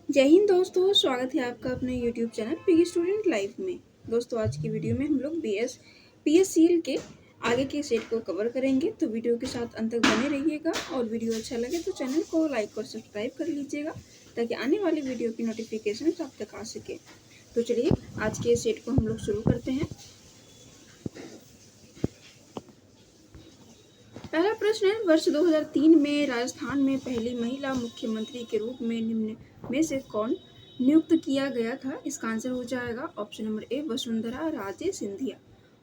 जय हिंद दोस्तों, स्वागत है आपका अपने YouTube channel P student life में। दोस्तों, आज की वीडियो में हम लोग पीएससीएल के आगे के सेट को कवर करेंगे, तो वीडियो के साथ अंत तक बने रहिएगा। और वीडियो अच्छा लगे तो चैनल को लाइक और सब्सक्राइब कर लीजिएगा ताकि आने वाली वीडियो की नोटिफिकेशन आप तक आ सके। तो चलिए आज के सेट को हम लोग शुरू करते हैं। पहला प्रश्न है, वर्ष 2003 में राजस्थान में पहली महिला मुख्यमंत्री के रूप में निम्न में से कौन नियुक्त किया गया था? इसका आंसर हो जाएगा option number A, Vasundhara Raje Scindia.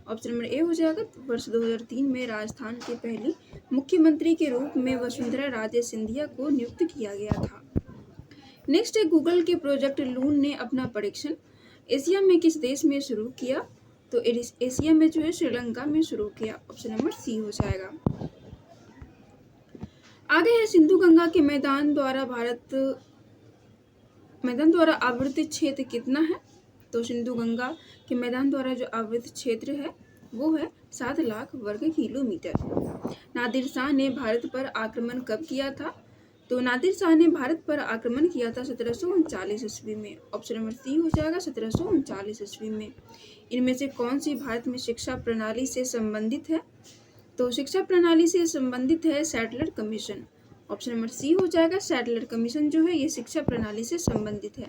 Option number A हो जाएगा। वर्ष 2003 में राजस्थान की पहली मुख्यमंत्री के रूप में वसुंधरा राजे सिंधिया को नियुक्त किया गया था। नेक्स्ट है, गूगल के प्रोजेक्ट लून ने अपना परीक्षण एशिया में किस देश में शुरू किया? तो एशिया में जो है श्रीलंका में शुरू किया। ऑप्शन नंबर सी हो जाएगा। आगे है, सिंधु गंगा के मैदान द्वारा आवृत क्षेत्र कितना है? तो सिंधु गंगा के मैदान द्वारा जो आवृत क्षेत्र है वो है 7 लाख वर्ग किलोमीटर। नादिर शाह ने भारत पर आक्रमण कब किया था? तो नादिर शाह ने भारत पर आक्रमण किया था 1739 ईस्वी में। ऑप्शन नंबर सी हो जाएगा, 1739 ईस्वी में। इनमें से कौन सी भारत में शिक्षा प्रणाली से संबंधित है? तो शिक्षा प्रणाली से संबंधित है सैटलर कमीशन। ऑप्शन नंबर सी हो जाएगा, सैटलर कमीशन जो है ये शिक्षा प्रणाली से संबंधित है।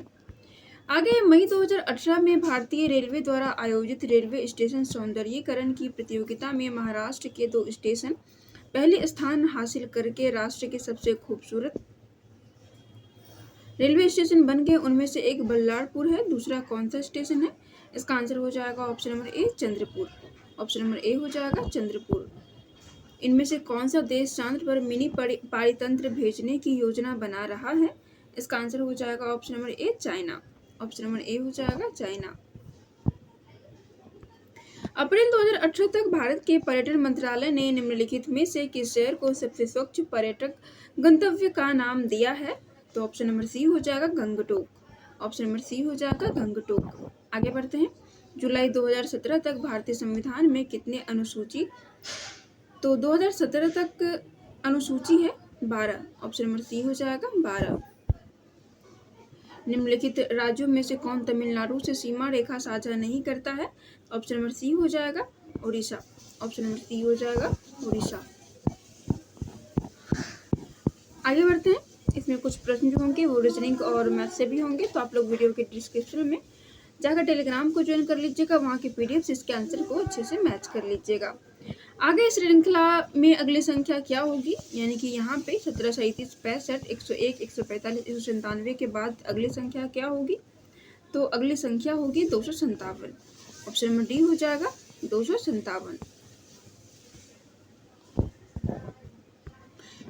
आगे मई 2018 में भारतीय रेलवे द्वारा आयोजित रेलवे स्टेशन सौंदर्यीकरण की प्रतियोगिता में महाराष्ट्र के 2 स्टेशन पहले स्थान हासिल करके राष्ट्र के सबसे खूबसूरत रेलवे स्टेशन बन गए। उनमें से एक बल्लारपुर है, दूसरा कौन सा स्टेशन है? इसका आंसर हो जाएगा option number A, Chandrapur. Option number A हो जाएगा, चंद्रपुर। इनमें से कौन सा देश चांद पर मिनी पारितंत्र भेजने की योजना बना रहा है? इसका आंसर हो जाएगा option number A, China. Option number A हो जाएगा, चाइना। अप्रैल 2018 तक भारत के पर्यटन मंत्रालय ने निम्नलिखित में से किस शहर को सबसे स्वच्छ पर्यटक गंतव्य का नाम दिया है? तो ऑप्शन नंबर सी हो जाएगा, गंगटोक। ऑप्शन नंबर सी हो जाएगा, गंगटोक। आगे बढ़ते हैं। जुलाई 2017 तक भारतीय संविधान में कितने अनुसूची? तो 2017 तक अनुसूची है 12। ऑप्शन नंबर सी हो जाएगा, 12। निम्नलिखित राज्यों में से कौन तमिलनाडु से सीमा रेखा साझा नहीं करता है? ऑप्शन नंबर सी हो जाएगा, उड़ीसा। ऑप्शन नंबर सी हो जाएगा, उड़ीसा। आगे बढ़ते हैं। इसमें कुछ प्रश्न जो होंगे वो रीजनिंग और मैथ से भी होंगे, तो आप लोग वीडियो के डिस्क्रिप्शन में जाकर टेलीग्राम को ज्वाइन कर लीजिएगा। वहाँ के पीडीएफ इसके आंसर को अच्छे से मैच कर लीजिएगा। आगे श्रृंखला में अगली संख्या क्या होगी? यानी कि यहाँ पे 17, 37, 65, 101, 145, 197 के बाद अगली संख्या क्या होगी? तो अगली संख्या होगी 257। ऑप्शन नंबर डी हो जाएगा, 257।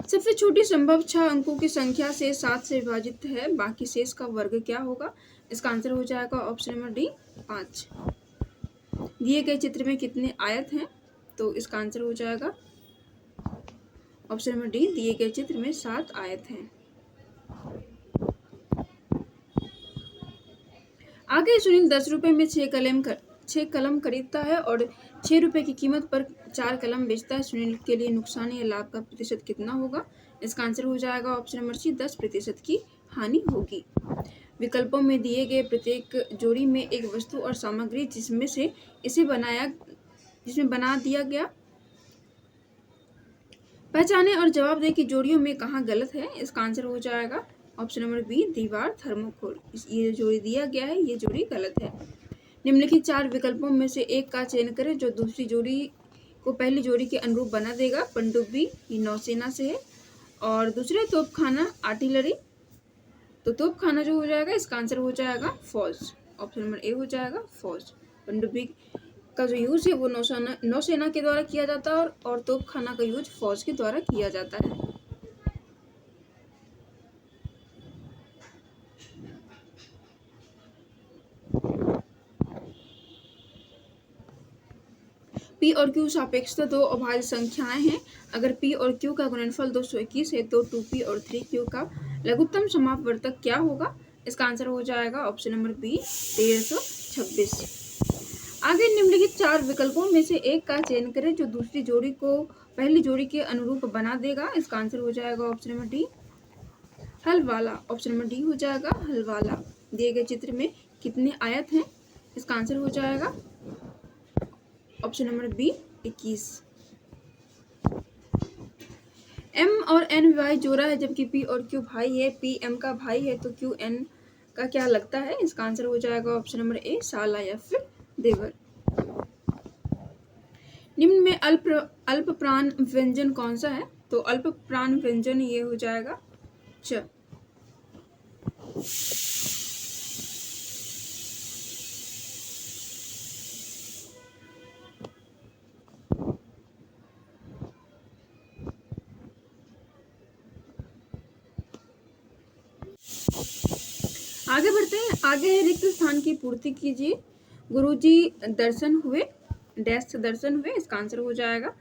सबसे छोटी संभव 6 अंकों की संख्या से 7 से विभाजित है, बाकी शेष का वर्ग क्या होगा? इसका आंसर हो जाएगा ऑप्शन नंबर डी, 5। दिए गए चित्र में कितने आयत हैं? तो इसका आंसर हो जाएगा ऑप्शन नंबर डी, दिए गए चित्र में 7 आयत हैं। आगे सुनील 10 रुपए में 6 कलम खरीदता है और 6 रुपए की कीमत पर 4 कलम बेचता है। सुनील के लिए नुकसान या लाभ का प्रतिशत कितना होगा? इसका आंसर हो जाएगा ऑप्शन नंबर सी, 10% की हानि होगी। विकल्पों में दिए गए प्रत्येक जोड़ी में एक वस्तु और सामग्री जिसमें बना दिया गया, पहचाने और जवाब दें कि जोड़ियों में कहाँ गलत है। इसका आंसर हो जाएगा ऑप्शन नंबर बी, दीवार, थर्मोकोल। ये जोड़ी दिया गया है, ये जोड़ी गलत है। निम्नलिखित 4 विकल्पों में से एक का चयन करें जो दूसरी जोड़ी को पहली जोड़ी के अनुरूप बना देगा। पनडुब्बी ये नौसेना से है और दूसरे तोपखाना आर्टिलरी। तो तोपखाना जो हो जाएगा इसका आंसर हो जाएगा फौज। ऑप्शन नंबर ए हो जाएगा, फौज। पनडुब्बी का जो यूज है वो नौसेना के द्वारा किया जाता है और तोपखाना का यूज फौज के द्वारा किया जाता है। पी और क्यू सापेक्षता 2 अभाज्य संख्याएं हैं। अगर पी और क्यू का गुणनफल 221 है तो 2p और 3q का लघुत्तम समापवर्तक क्या होगा? इसका आंसर हो जाएगा ऑप्शन नंबर बी, 1326। आगे निम्नलिखित 4 विकल्पों में से एक का चयन करें जो दूसरी जोड़ी को पहली जोड़ी के अनुरूप बना देगा। इसका आंसर हो जाएगा ऑप्शन नंबर डी, हलवाला। ऑप्शन नंबर डी हो जाएगा हलवाला। दिए गए चित्र में कितने आयत हैं? इसका आंसर हो जाएगा ऑप्शन नंबर बी 21। एम और एन विवाहित जोड़ा है जबकि पी और क्यू भाई है। पी एम का भाई है तो क्यू एन का क्या लगता है? इसका आंसर हो जाएगा ऑप्शन नंबर ए साला या फिर देवर। निम्न में अल्प प्राण व्यंजन कौन सा है? तो अल्प प्राण व्यंजन ये हो जाएगा च। आगे बढ़ते हैं। आगे है रिक्त स्थान की पूर्ति कीजिए। गुरुजी दर्शन हुए डैश दर्शन हुए। इसका आंसर हो जाएगा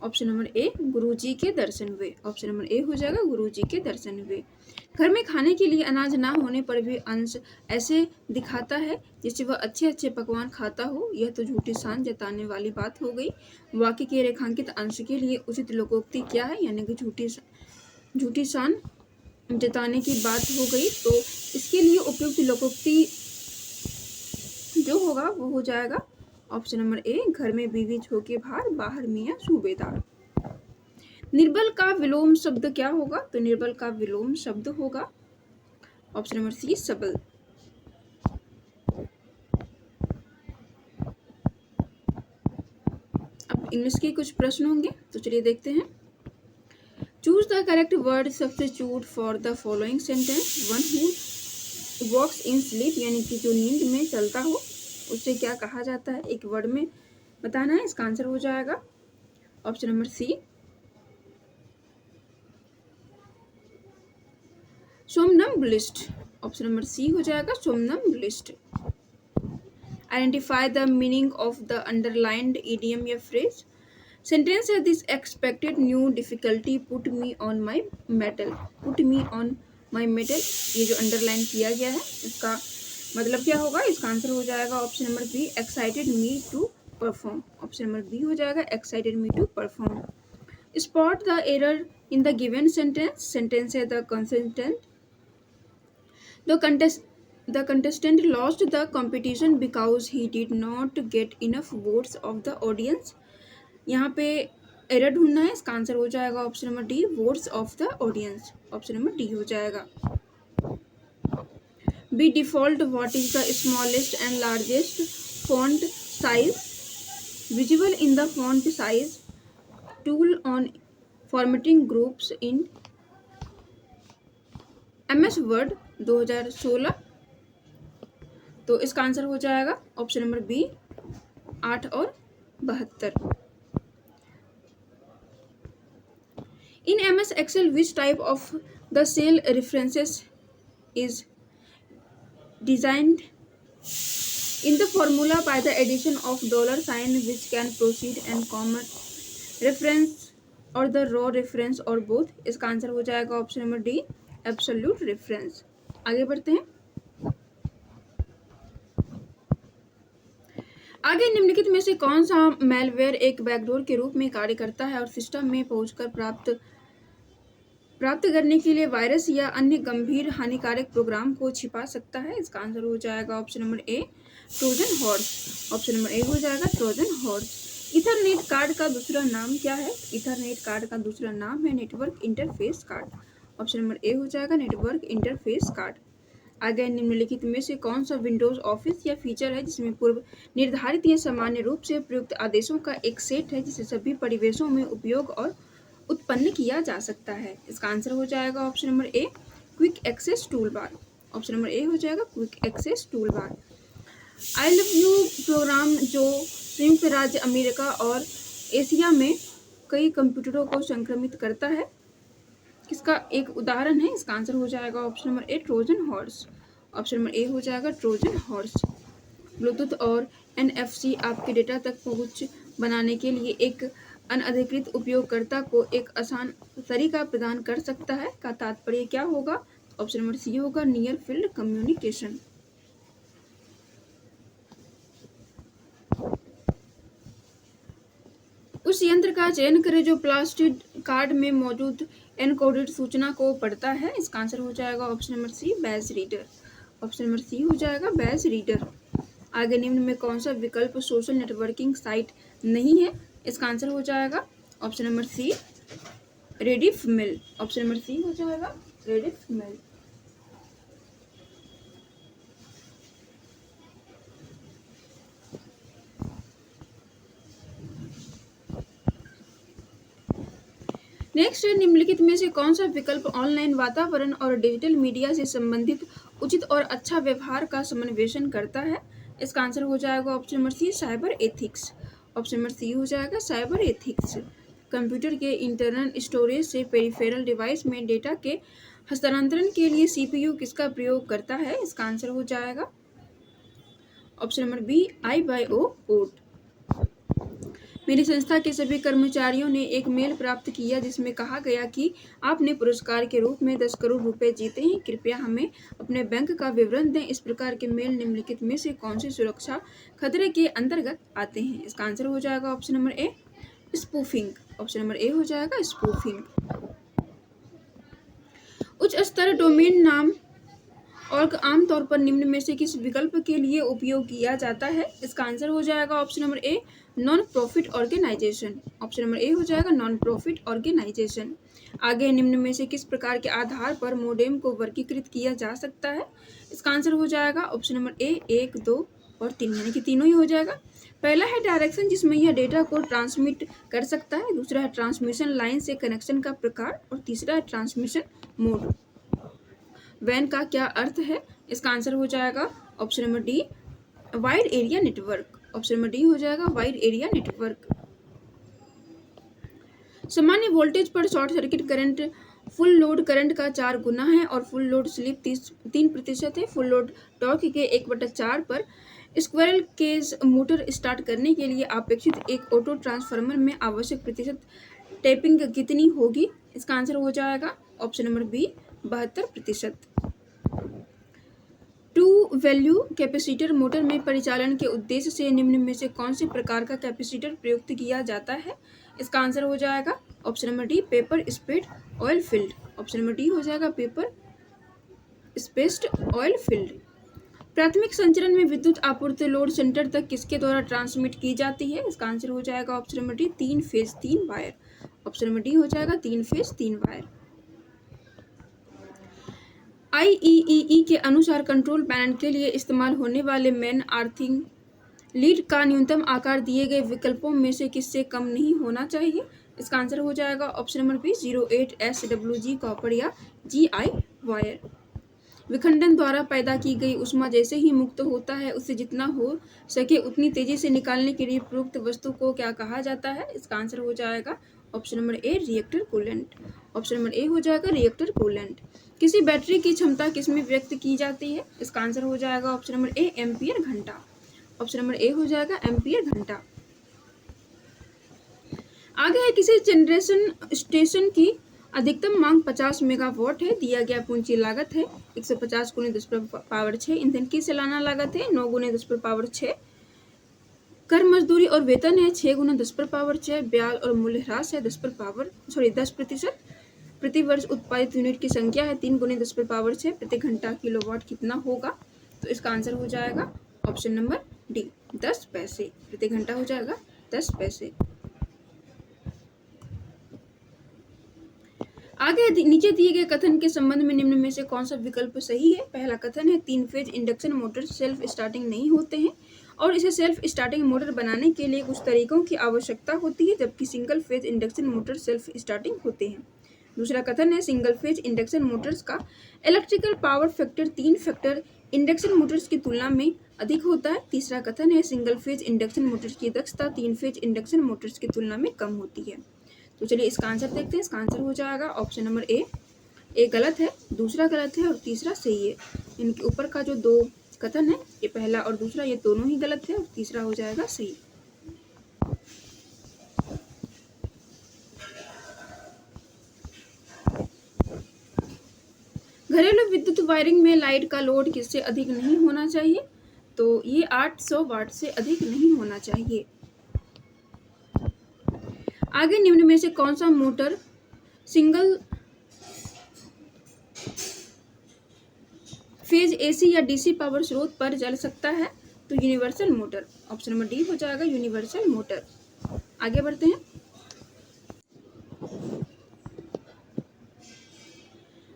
ऑप्शन नंबर ए गुरुजी के दर्शन हुए। ऑप्शन नंबर ए हो जाएगा गुरुजी के दर्शन हुए। घर में खाने के लिए अनाज ना होने पर भी अंश ऐसे दिखाता है जिससे वह अच्छे अच्छे पकवान खाता हो। यह तो झूठी शान जताने वाली बात हो गई। वाक्य के रेखांकित अंश के लिए उचित लोकोक्ति क्या है? यानी कि झूठी शान जताने की बात हो गई, तो इसके लिए उपयुक्त लोकोक्ति जो होगा वो हो जाएगा ऑप्शन नंबर ए घर में बीवी झोंके भार बाहर मियां सूबेदार। निर्बल का विलोम शब्द क्या होगा? तो निर्बल का विलोम शब्द होगा ऑप्शन नंबर सी सबल। अब इंग्लिश के कुछ प्रश्न होंगे तो चलिए देखते हैं। Choose the correct word substitute for the following sentence. One who walks in sleep यानी कि जो नींद में चलता हो उसे क्या कहा जाता है? एक वर्ड में बताना है। इसका आंसर हो जाएगा option number C somnambulist. Option number C हो जाएगा somnambulist. Identify the meaning of the underlined idiom या फ्रेज। सेंटेंस है this expected new difficulty put me on my mettle. Put me on my mettle, ये जो underline किया गया है इसका मतलब क्या होगा? इसका आंसर हो जाएगा option number B excited me to perform. Option number B हो जाएगा excited me to perform. Spot the error in the given sentence. Sentence है द contestant lost the competition because he did not get enough votes of the audience। यहाँ पे error ढूंढना है। इसका answer हो जाएगा option number D votes of the audience. Option number D हो जाएगा। By default what is the smallest and largest font size visible in the font size tool on formatting groups in MS word 2016। तो इसका answer हो जाएगा option number B 8 और 72। इन MS Excel which type of the cell references is designed in the formula by the addition of dollar sign which can proceed and comma reference or the raw reference or both। इसका answer हो जाएगा option number D absolute reference. आगे बढ़ते हैं। आगे निम्नलिखित में से कौन सा मैलवेयर एक बैकडोर के रूप में कार्य करता है और सिस्टम में पहुंचकर प्राप्त करने के लिए वायरस या अन्य गंभीर हानिकारक प्रोग्राम को छिपा सकता है? इसका आंसर हो जाएगा option number A Trojan horse. Option number A हो जाएगा ट्रोजन हॉर्स। इथरनेट कार्ड का दूसरा नाम क्या है? इथरनेट कार्ड का दूसरा नाम है network interface card. Option number A हो जाएगा नेटवर्क इंटरफेस कार्ड। आगे निम्नलिखित में से कौन सा विंडोज ऑफिस या फीचर है जिसमें पूर्व निर्धारित या सामान्य रूप से प्रयुक्त आदेशों का एक सेट है जिसे सभी परिवेशों में उपयोग और उत्पन्न किया जा सकता है? इसका आंसर हो जाएगा option number A quick access tool bar. Option number A हो जाएगा quick access tool bar. I love you program जो संयुक्त राज्य अमेरिका और एशिया में कई कंप्यूटरों को संक्रमित करता है, किसका एक उदाहरण है? इसका आंसर हो जाएगा option number A Trojan horse. Option number A हो जाएगा ट्रोजन हॉर्स। ब्लूटूथ और NFC आपके डेटा तक पहुंच बनाने के लिए एक अनधिकृत उपयोगकर्ता को एक आसान तरीका प्रदान कर सकता है का तात्पर्य क्या होगा? ऑप्शन नंबर सी होगा नियर फील्ड कम्युनिकेशन। उस यंत्र का चयन करें जो प्लास्टिक कार्ड में मौजूद एनकोडेड सूचना को पढ़ता है। इसका आंसर हो जाएगा option number C, badge reader. Option number C हो जाएगा बैज रीडर। आगे निम्न में कौन सा विकल्प सोशल नेटवर्किंग साइट नहीं है? इसका आंसर हो जाएगा option number C, Rediffmail. Option number C हो जाएगा रेडिफमेल। नेक्स्ट है, निम्नलिखित में से कौन सा विकल्प ऑनलाइन वातावरण और डिजिटल मीडिया से संबंधित उचित और अच्छा व्यवहार का समन्वय करता है? इसका आंसर हो जाएगा option number C, cyber ethics. Option number C हो जाएगा साइबर एथिक्स। कंप्यूटर के इंटरनल स्टोरेज से पेरिफेरल डिवाइस में डेटा के हस्तांतरण के लिए सीपीयू किसका प्रयोग करता है? इसका आंसर हो जाएगा option number B, I/O port. मेरी संस्था के सभी कर्मचारियों ने एक मेल प्राप्त किया जिसमें कहा गया कि आपने पुरस्कार के रूप में 10 करोड़ रुपए जीते हैं, कृपया हमें अपने बैंक का विवरण दें। इस प्रकार के मेल निम्नलिखित में से कौन से सुरक्षा खतरे के अंतर्गत आते हैं? इसका आंसर हो जाएगा option number A, spoofing. Option number A हो जाएगा स्पूफिंग। उच्च स्तर डोमेन नाम और आमतौर पर निम्न में से किस विकल्प के लिए उपयोग किया जाता है? इसका आंसर हो जाएगा option number A, non profit organisation. Option number A हो जाएगा नॉन प्रॉफिट ऑर्गेनाइजेशन। आगे निम्न में से किस प्रकार के आधार पर मोडेम को वर्गीकृत किया जा सकता है? इसका आंसर हो जाएगा ऑप्शन नंबर ए, 1, 2 और 3, यानी कि तीनों ही हो जाएगा। पहला है डायरेक्शन, जिसमें यह डेटा को ट्रांसमिट कर सकता है। दूसरा है ट्रांसमिशन लाइन से कनेक्शन का प्रकार और तीसरा है ट्रांसमिशन मोड। वैन का क्या अर्थ है? इसका आंसर हो जाएगा option number D, wide area network. Option number D हो जाएगा वाइड एरिया नेटवर्क। सामान्य वोल्टेज पर short circuit current full load current का 4 गुना है और फुल लोड स्लिप 3% है। फुल लोड टॉर्क के 1/4 पर स्क्विरल केज मोटर स्टार्ट करने के लिए अपेक्षित एक ऑटो ट्रांसफार्मर में आवश्यक प्रतिशत टैपिंग कितनी होगी? इसका आंसर हो जाएगा option number B, 72%। Two value capacitor motor में परिचालन के उद्देश्य से निम्न में से कौन से प्रकार का कैपेसिटर प्रयुक्त किया जाता है? इसका आंसर हो जाएगा option number D, paper spade oil field. Option number D हो जाएगा पेपर स्पेस्ड ऑयल फील्ड। प्राथमिक संचरण में विद्युत आपूर्ति लोड सेंटर तक किसके द्वारा ट्रांसमिट की जाती है? इसका आंसर हो जाएगा option number D, 3 phase 3 wire. Option number D हो जाएगा 3 फेज 3 वायर। IEEE के अनुसार कंट्रोल पैनल के लिए इस्तेमाल होने वाले मेन अर्थिंग लीड का न्यूनतम आकार दिए गए विकल्पों में से किससे कम नहीं होना चाहिए? इसका आंसर हो जाएगा option number B, 08 SWG copper या GI वायर। विखंडन द्वारा पैदा की गई ऊष्मा जैसे ही मुक्त होता है उसे जितना हो सके उतनी तेजी से निकालने के लिए प्रयुक्त वस्तु को क्या कहा जाता है? इसका आंसर हो जाएगा option number A, reactor coolant. Option number A हो जाएगा रिएक्टर कूलेंट। किसी बैटरी की क्षमता किसमें व्यक्त की जाती है? इसका आंसर हो जाएगा ऑप्शन नंबर ए, एम्पियर घंटा। ऑप्शन नंबर ए हो जाएगा एम्पियर घंटा। आगे है, किसी जनरेशन स्टेशन की अधिकतम मांग 50 मेगावाट है। दिया गया पूंजी लागत है 150 × 10⁻6। ईंधन की सालाना लागत है 9 × 10⁻6। कर मजदूरी और वेतन है 6 × 10⁻6। ब्याज और मूल्य ह्रास है 10%। प्रति वर्ष उत्पादित यूनिट की संख्या है 3 × 10⁻6। प्रति घंटा किलोवाट कितना होगा? तो इसका आंसर हो जाएगा ऑप्शन नंबर डी, 10 पैसे। प्रति घंटा हो जाएगा 10 पैसे। आगे नीचे दिए गए कथन के संबंध में निम्न में से कौन सा विकल्प सही है? पहला कथन है, 3 phase induction motor self starting नहीं होते हैं और इसे सेल्फ स्टार्टिंग मोटर बनाने के लिए कुछ तरीकों की आवश्यकता होती है, जबकि single phase induction motor self starting होते हैं। दूसरा कथन है, सिंगल फेज इंडक्शन मोटर्स का electrical power factor 3 factor induction Motors की तुलना में अधिक होता है। तीसरा कथन है, सिंगल फेज इंडक्शन मोटर्स की दक्षता 3 फेज इंडक्शन मोटर्स की तुलना में कम होती है। तो चलिए इसका आंसर देखते हैं। इसका आंसर हो जाएगा ऑप्शन नंबर ए गलत है, दूसरा गलत है और तीसरा सही है। इनके ऊपर का जो 2 कथन है, ये पहला और दूसरा, ये दोनों ही गलत है और तीसरा हो जाएगा सही। घरेलू विद्युत वायरिंग में लाइट का लोड किससे अधिक नहीं होना चाहिए? तो ये 800 वाट से अधिक नहीं होना चाहिए। आगे निम्न में से कौन सा मोटर सिंगल फेज एसी या डीसी पावर स्रोत पर चल सकता है? तो universal motor. Option number D हो जाएगा यूनिवर्सल मोटर। आगे बढ़ते हैं।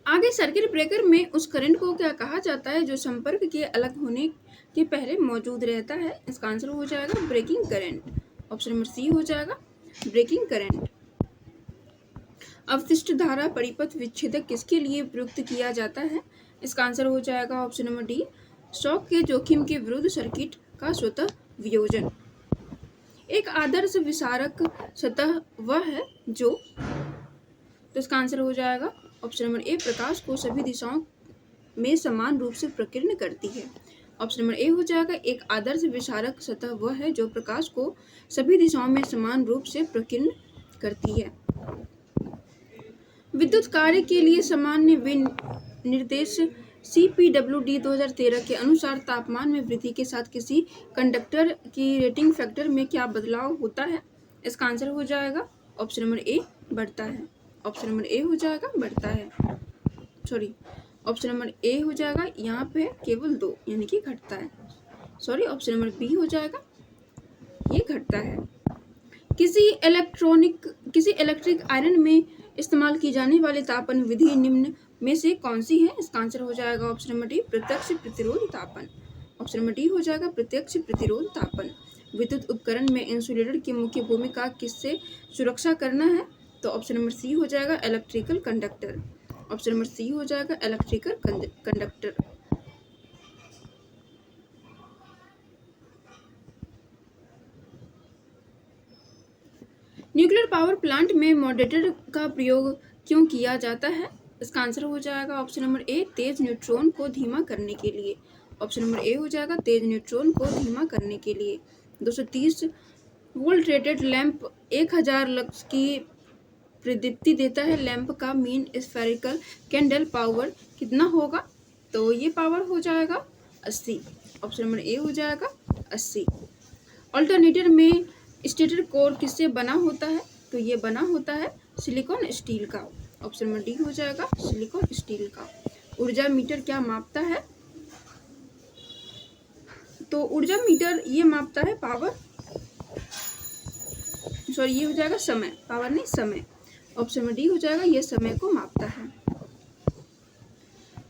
आगे सर्किट ब्रेकर में उस करंट को क्या कहा जाता है जो संपर्क के अलग होने के पहले मौजूद रहता है? इसका आंसर हो जाएगा breaking current. Option number C हो जाएगा ब्रेकिंग करंट। अवशिष्ट धारा परिपथ विच्छेदक किसके लिए प्रयुक्त किया जाता है? इसका आंसर हो जाएगा ऑप्शन नंबर डी शॉक के जोखिम के विरुद्ध सर्किट का स्वतः वियोजन। एक आदर्श विसारक सतह वह है जो, तो इसका आंसर हो जाएगा ऑप्शन नंबर ए प्रकाश को सभी दिशाओं में समान रूप से प्रकीर्ण करती है। ऑप्शन नंबर ए हो जाएगा एक आदर्श विसारक सतह वह है जो प्रकाश को सभी दिशाओं में समान रूप से प्रकीर्ण करती है। विद्युत कार्य के लिए सामान्य विनिर्देश CPWD 2013 के अनुसार तापमान में वृद्धि के साथ किसी कंडक्टर की रेटिंग फैक्टर में क्या बदलाव होता है? इसका आंसर हो जाएगा ऑप्शन नंबर ए बढ़ता है। ऑप्शन नंबर ए हो जाएगा बढ़ता है, सॉरी ऑप्शन नंबर ए हो जाएगा यहाँ पे केवल 2 यानी कि घटता है, सॉरी ऑप्शन नंबर बी हो जाएगा ये घटता है। किसी इलेक्ट्रिक आयरन में इस्तेमाल की जाने वाली तापन विधि निम्न में से कौन सी है? इसका आंसर हो जाएगा ऑप्शन नंबर डी प्रत्यक्ष प्रतिरोध तापन। ऑप्शन नंबर डी हो जाएगा प्रत्यक्ष प्रतिरोध तापन। विद्युत उपकरण में इंसुलेटर की मुख्य भूमिका किससे सुरक्षा करना है? तो ऑप्शन नंबर सी हो जाएगा electrical conductor. Option number C हो जाएगा electrical conductor. Nuclear power plant में मॉडरेटर का प्रयोग क्यों किया जाता है? इसका आंसर हो जाएगा ऑप्शन नंबर ए तेज न्यूट्रॉन को धीमा करने के लिए। ऑप्शन नंबर ए हो जाएगा तेज न्यूट्रॉन को धीमा करने के लिए। 230 वोल्ट रेटेड लैंप 1000 लक्स की प्रदीप्ति देता है। लैंप का मीन स्फेरिकल कैंडल पावर कितना होगा? तो ये पावर हो जाएगा 80। ऑप्शन नंबर ए हो जाएगा 80। अल्टरनेटर में स्टेटर कोर किससे बना होता है? तो ये बना होता है सिलिकॉन स्टील का। ऑप्शन नंबर डी हो जाएगा सिलिकॉन स्टील का। ऊर्जा मीटर क्या मापता है? तो ऊर्जा मीटर ये मापता है पावर, सॉरी ये हो जाएगा समय, पावर नहीं समय। ऑप्शन नंबर डी हो जाएगा ये समय को मापता है।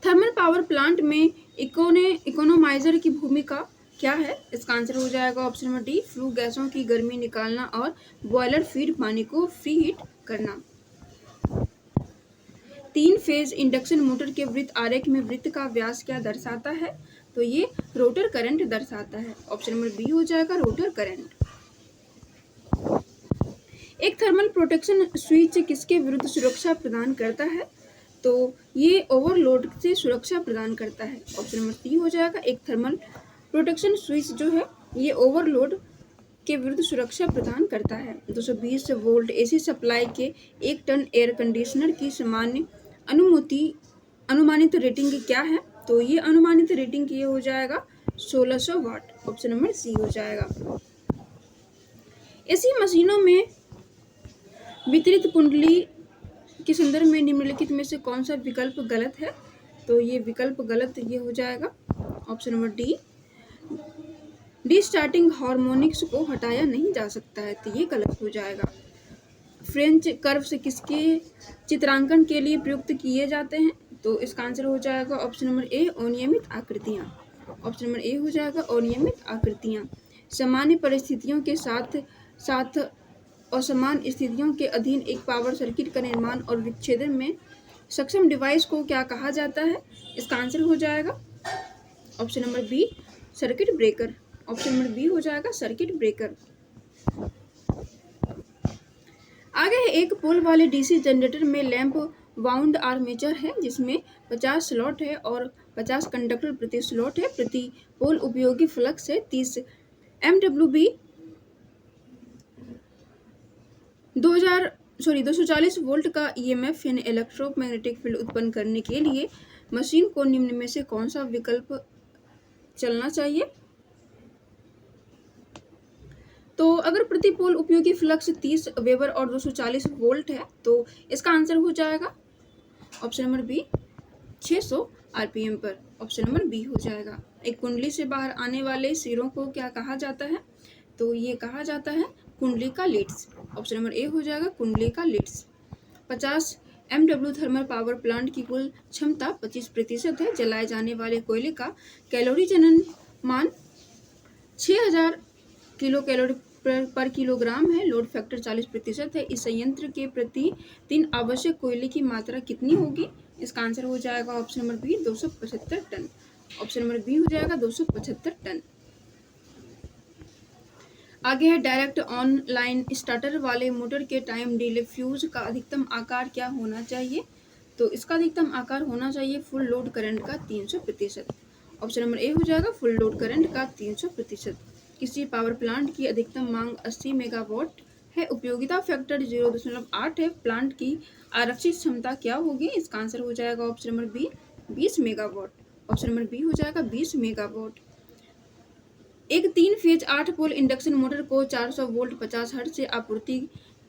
थर्मल पावर प्लांट में इकोनोमाइजर की भूमिका क्या है? इसका आंसर हो जाएगा ऑप्शन नंबर डी फ्लू गैसों की गर्मी निकालना और बॉयलर फीड पानी को फ्री हीट करना। 3 फेज इंडक्शन मोटर के वृत्त आरेख में वृत्त का व्यास क्या दर्शाता है? तो ये रोटर करंट दर्शाता है। ऑप्शन नंबर बी हो जाएगा रोटर करंट। एक थर्मल प्रोटेक्शन स्विच किसके विरुद्ध सुरक्षा प्रदान करता है? तो ये ओवरलोड से सुरक्षा प्रदान करता है। ऑप्शन नंबर सी हो जाएगा एक थर्मल प्रोटेक्शन स्विच जो है ये ओवरलोड के विरुद्ध सुरक्षा प्रदान करता है। 220 वोल्ट एसी सप्लाई के 1 टन एयर कंडीशनर की सामान्य अनुमानित रेटिंग क्या है? तो ये अनुमानित रेटिंग ये हो जाएगा 1600 वाट। ऑप्शन नंबर सी हो जाएगा। एसी मशीनों में वितरित कुंडली के संदर्भ में निम्नलिखित में से कौन सा विकल्प गलत है? तो ये विकल्प गलत ये हो जाएगा option number D starting harmonics को हटाया नहीं जा सकता है, तो ये गलत हो जाएगा। फ्रेंच कर्व्स किसके चित्रांकन के लिए प्रयुक्त किए जाते हैं? तो इसका आंसर हो जाएगा ऑप्शन नंबर ए अनियमित आकृतियाँ। ऑप्शन नंबर ए हो जाएगा अनियमित आकृतियाँ। सामान्य परिस्थितियों के साथ साथ असमान स्थितियों के अधीन एक पावर सर्किट का निर्माण और विच्छेदन में सक्षम डिवाइस को क्या कहा जाता है? इसका आंसर हो जाएगा option number B circuit breaker. Option number B हो जाएगा सर्किट ब्रेकर। आगे है एक पोल वाले डीसी जनरेटर में लैंप वाउंड आर्मेचर है जिसमें 50 स्लॉट है और 50 कंडक्टर प्रति स्लॉट है। प्रति पोल उपयोगी फ्लक्स है 30 MWB। 240 वोल्ट का EMF यानी इलेक्ट्रोमैग्नेटिक फील्ड उत्पन्न करने के लिए मशीन को निम्न में से कौन सा विकल्प चलना चाहिए? तो अगर प्रति पोल उपयोगी फ्लक्स 30 वेबर और 240 वोल्ट है तो इसका आंसर हो जाएगा ऑप्शन नंबर बी 600 आरपीएम पर। ऑप्शन नंबर बी हो जाएगा। एक कुंडली से बाहर आने वाले सिरों को क्या कहा जाता है? तो ये कहा जाता है कुंडली का लीड्स। ऑप्शन नंबर ए हो जाएगा कुंडली का leads. 50 MW thermal power plant की कुल क्षमता 25% है। जलाए जाने वाले कोयले का कैलोरी जनन मान 6000 किलो कैलोरी पर किलोग्राम है। लोड फैक्टर 40% है। इस संयंत्र के प्रति दिन आवश्यक कोयले की मात्रा कितनी होगी? इसका आंसर हो जाएगा option number B 275 ton. Option number B हो जाएगा 275 टन। आगे है डायरेक्ट ऑनलाइन स्टार्टर वाले मोटर के टाइम डिले फ्यूज का अधिकतम आकार क्या होना चाहिए? तो इसका अधिकतम आकार होना चाहिए फुल लोड करंट का 300%। ऑप्शन नंबर ए हो जाएगा फुल लोड करंट का 300%। किसी पावर प्लांट की अधिकतम मांग 80 मेगावाट है। उपयोगिता फैक्टर 0.8 है। प्लांट की आरक्षित क्षमता क्या होगी? इसका आंसर हो जाएगा option number B 20 megawatt. Option number B हो जाएगा 20 मेगावाट। एक 3 फेज 8 पोल इंडक्शन मोटर को 400 वोल्ट 50 हर्ट्ज से आपूर्ति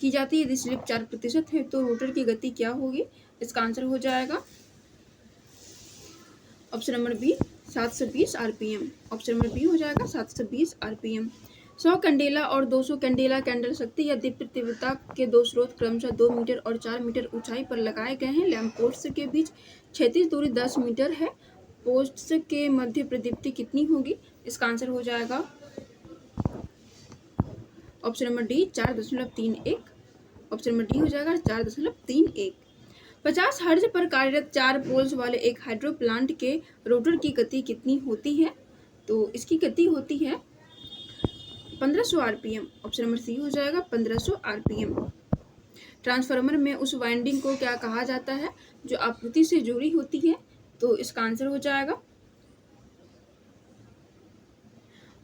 की जाती है। यदि स्लिप 4% है तो रोटर की गति क्या होगी? इसका आंसर हो जाएगा option number B 720 RPM. Option number B हो जाएगा 720 आरपीएम। 100 कैंडेला और 200 कैंडेला कैंडल शक्ति या दीप्त तीव्रता के दो स्रोत क्रमशः 2 मीटर और 4 मीटर ऊंचाई पर लगाए गए हैं। लैंप पोस्ट्स के बीच क्षैतिज दूरी 10 मीटर है। पोस्ट्स के मध्य प्रदीप्ति कितनी होगी? इसका आंसर हो जाएगा option number D 4.31। Option number D हो जाएगा 4.31। 50 हर्ट्ज पर कार्यरत 4 पोल्स वाले एक हाइड्रो प्लांट के रोटर की गति कितनी होती है? तो इसकी गति होती है 1500 आरपीएम। ऑप्शन नंबर सी हो जाएगा 1500 आरपीएम। ट्रांसफार्मर में उस वाइंडिंग को क्या कहा जाता है जो आपूर्ति से जुड़ी होती है? तो इसका आंसर हो जाएगा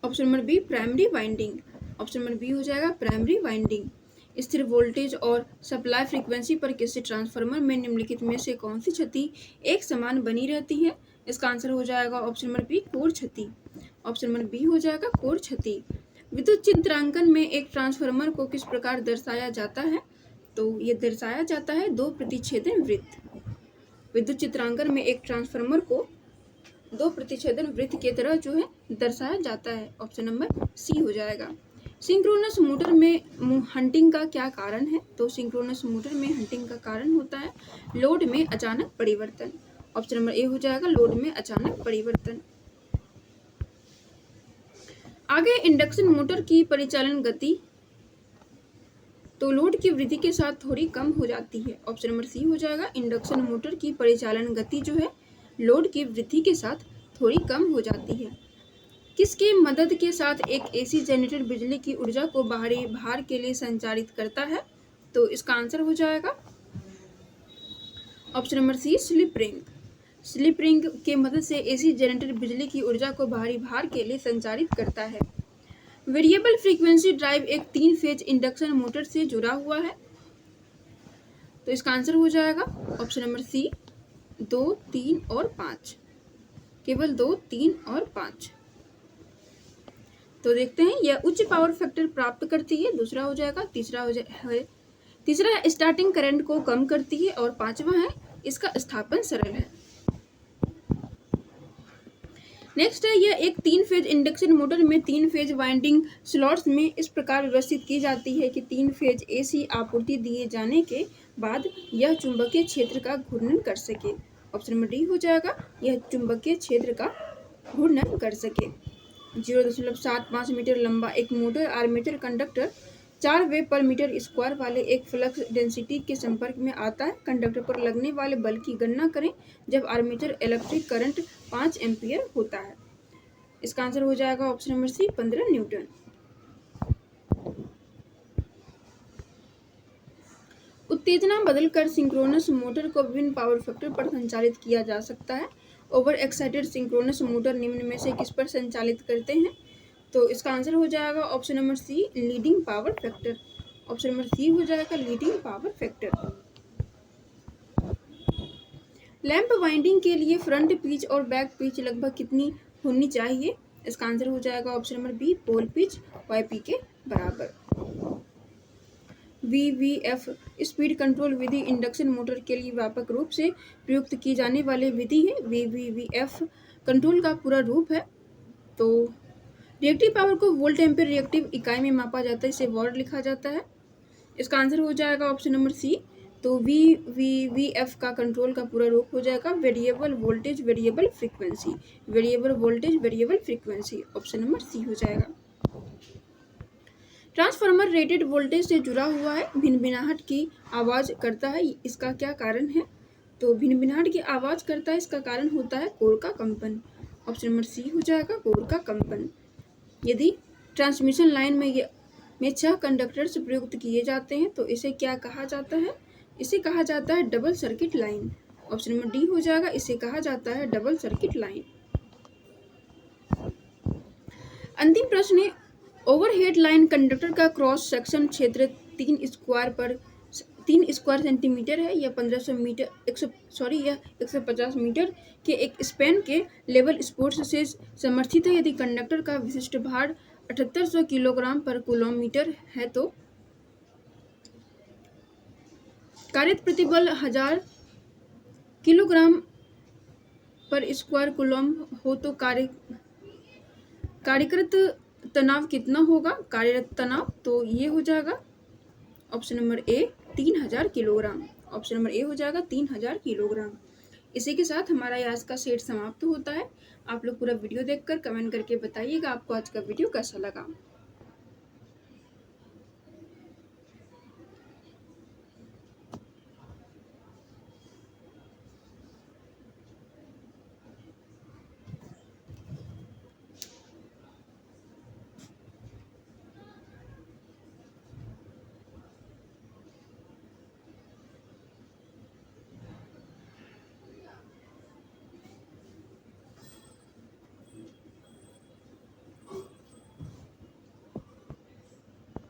option number B primary winding. Option number B हो जाएगा प्राइमरी वाइंडिंग। स्थिर वोल्टेज और सप्लाई फ्रीक्वेंसी पर किसी ट्रांसफार्मर में निम्नलिखित में से कौन सी क्षति एक समान बनी रहती है? इसका आंसर हो जाएगा ऑप्शन नंबर बी कोर क्षति। ऑप्शन नंबर बी हो जाएगा कोर क्षति। विद्युत चित्रांकन में एक ट्रांसफार्मर को किस प्रकार दर्शाया जाता है? तो ये दर्शाया जाता है 2 प्रतिच्छेदन वृत्त। विद्युत चित्रांकन में एक ट्रांसफार्मर को 2 प्रतिच्छेदन वृत्त की तरह जो है दर्शाया जाता है। ऑप्शन नंबर सी हो जाएगा। सिंक्रोनस मोटर में हंटिंग का क्या कारण है? तो सिंक्रोनस मोटर में हंटिंग का कारण होता है लोड में अचानक परिवर्तन। ऑप्शन नंबर ए हो जाएगा लोड में अचानक परिवर्तन। आगे इंडक्शन मोटर की परिचालन गति तो लोड की वृद्धि के साथ थोड़ी कम हो जाती है। ऑप्शन नंबर सी हो जाएगा इंडक्शन मोटर की परिचालन गति जो है लोड की वृद्धि के साथ थोड़ी कम हो जाती है। किसकी मदद के साथ एक एसी जनरेटर बिजली की ऊर्जा को बाहरी भार के लिए संचारित करता है? तो इसका आंसर हो जाएगा option number C slip ring. Slip ring के मदद से एसी जनरेटर बिजली की ऊर्जा को बाहरी भार के लिए संचारित करता है। वेरिएबल फ्रीक्वेंसी ड्राइव एक 3 फेज इंडक्शन मोटर से जुड़ा हुआ है। तो इसका आंसर हो जाएगा ऑप्शन नंबर सी 2, 3 और 5। केवल 2, 3 और 5। तो देखते हैं यह उच्च पावर फैक्टर प्राप्त करती है। दूसरा हो जाएगा तीसरा है स्टार्टिंग करंट को कम करती है और 5वां है इसका स्थापन सरल है। नेक्स्ट है यह एक 3 फेज इंडक्शन मोटर में 3 फेज वाइंडिंग स्लॉट्स में इस प्रकार व्यवस्थित की जाती है कि 3 फेज एसी आपूर्ति दिए जाने के बाद यह चुंबकीय क्षेत्र का घूर्णन कर सके। ऑप्शन नंबर डी हो जाएगा यह चुंबकीय क्षेत्र का घूर्णन कर सके। 0.75 मीटर लंबा एक मोटर आर्मेचर कंडक्टर 4 वेब पर मीटर स्क्वायर वाले एक फ्लक्स डेंसिटी के संपर्क में आता है। कंडक्टर पर लगने वाले बल की गणना करें जब आर्मेचर इलेक्ट्रिक करंट 5 एम्पीयर होता है। इसका आंसर हो जाएगा ऑप्शन नंबर सी 15 न्यूटन। उत्तेजना बदलकर सिंक्रोनस मोटर को विभिन्न पावर फैक्टर पर संचालित किया जा सकता है। ओवर एक्साइटेड सिंक्रोनस मोटर निम्न में से किस पर संचालित करते हैं? तो इसका आंसर हो जाएगा option number C leading power factor. Option number C हो जाएगा leading power factor. Lamp winding के लिए फ्रंट पिच और बैक पिच लगभग कितनी होनी चाहिए? इसका आंसर हो जाएगा option number B pole pitch YP के बराबर। VVF स्पीड कंट्रोल विधि इंडक्शन मोटर के लिए व्यापक रूप से प्रयुक्त की जाने वाली विधि है। VVF कंट्रोल का पूरा रूप है। तो रिएक्टिव पावर को वोल्ट एम्पीयर रिएक्टिव इकाई में मापा जाता है, इसे वाट लिखा जाता है। इसका आंसर हो जाएगा ऑप्शन नंबर सी। तो VVF का कंट्रोल का पूरा रूप हो जाएगा variable voltage variable frequency. Variable voltage variable frequency, option number C हो जाएगा। ट्रांसफार्मर रेटेड वोल्टेज से जुड़ा हुआ है, भिनभिनाहट की आवाज करता है, इसका क्या कारण है? तो भिनभिनाहट की आवाज करता है, इसका कारण होता है कोर का कंपन। ऑप्शन नंबर सी हो जाएगा कोर का कंपन। यदि ट्रांसमिशन लाइन में 6 कंडक्टर्स प्रयुक्त किए जाते हैं तो इसे क्या कहा जाता है? इसे कहा जाता है double circuit line. Option number D हो जाएगा, इसे कहा जाता है डबल सर्किट लाइन। अंतिम प्रश्न है, ओवरहेड लाइन कंडक्टर का क्रॉस सेक्शन क्षेत्र 3 स्क्वायर सेंटीमीटर है। यह 1500 मीटर यह 150 मीटर के एक स्पैन के लेवल स्पोर्ट्स से समर्थित है। यदि कंडक्टर का विशिष्ट भार 7800 किलोग्राम पर किलोमीटर है तो कारित प्रतिबल 1000 किलोग्राम पर स्क्वायर कूलम हो तो कार्यकृत तनाव कितना होगा? कार्यरत तनाव तो ये हो जाएगा option number A 3000 kilogram. Option number A हो जाएगा 3000 किलोग्राम। इसी के साथ हमारा आज का सेट समाप्त होता है। आप लोग पूरा वीडियो देखकर कमेंट करके बताइएगा आपको आज का वीडियो कैसा लगा।